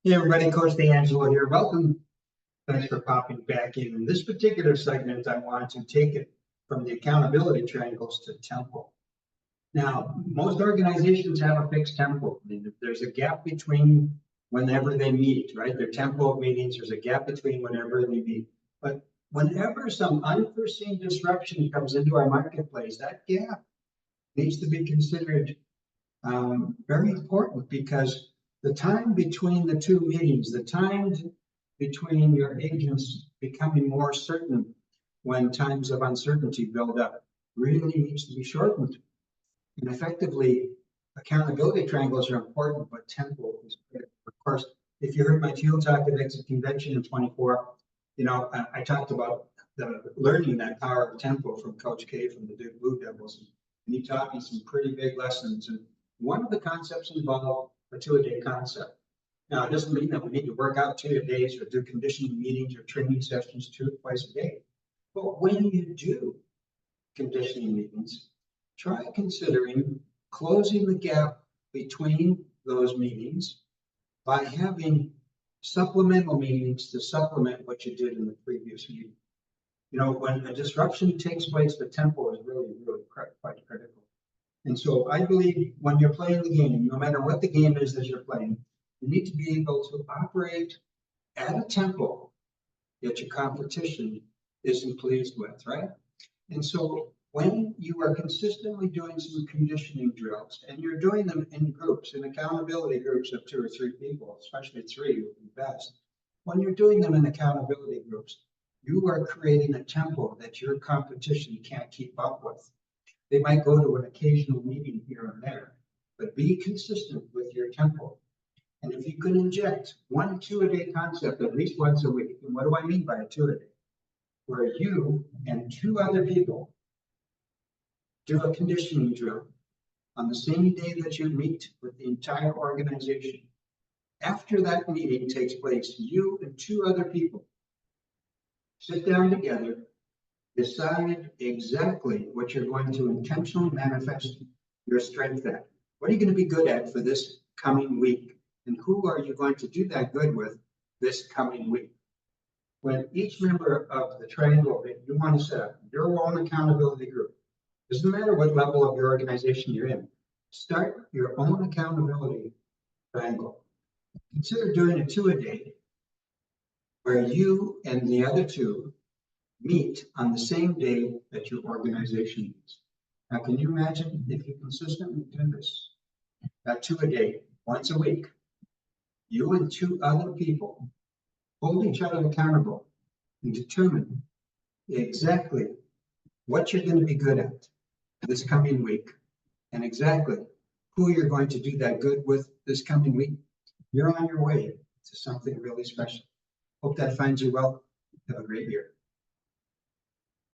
Hey everybody, Coach D'Angelo here. Welcome. Thanks for popping back in. In this particular segment, I want to take it from the accountability triangles to tempo. Now, most organizations have a fixed tempo. I mean, there's a gap between whenever they meet, right? Their tempo of meetings, there's a gap between whenever they meet. But whenever some unforeseen disruption comes into our marketplace, that gap needs to be considered very important, because the time between the two meetings, the time between your agents becoming more certain when times of uncertainty build up, really needs to be shortened. And effectively, accountability triangles are important, but tempo is critical. Of course, if you heard my field talk at Exit Convention in 24, I talked about learning that power of tempo from Coach K from the Duke Blue Devils. And he taught me some pretty big lessons. And one of the concepts involved a two-a-day concept. Now, it doesn't mean that we need to work out 2 days or do conditioning meetings or training sessions twice a day. But when you do conditioning meetings, try considering closing the gap between those meetings by having supplemental meetings to supplement what you did in the previous meeting. When a disruption takes place, the tempo is really quite critical. And so I believe when you're playing the game, no matter what the game is that you're playing, you need to be able to operate at a tempo that your competition isn't pleased with, right? And so when you are consistently doing some conditioning drills, and you're doing them in groups, in accountability groups of 2 or 3 people, especially 3 would be best. When you're doing them in accountability groups, you are creating a tempo that your competition can't keep up with. They might go to an occasional meeting here and there, but be consistent with your tempo. And if you can inject 1 2-a-day concept at least once a week, and what do I mean by a 2-a-day? Where you and 2 other people do a conditioning drill on the same day that you meet with the entire organization. After that meeting takes place, you and 2 other people sit down together, decide exactly what you're going to intentionally manifest your strength at. What are you going to be good at for this coming week? And who are you going to do that good with this coming week? When each member of the triangle that you want to set up your own accountability group, doesn't matter what level of your organization you're in, start your own accountability triangle. Consider doing a 2-a-day where you and the other 2 meet on the same day that your organization meets. Now, can you imagine if you consistently do this, that 2-a-day, once a week, you and 2 other people hold each other accountable and determine exactly what you're going to be good at this coming week, and exactly who you're going to do that good with this coming week. You're on your way to something really special. Hope that finds you well. Have a great year.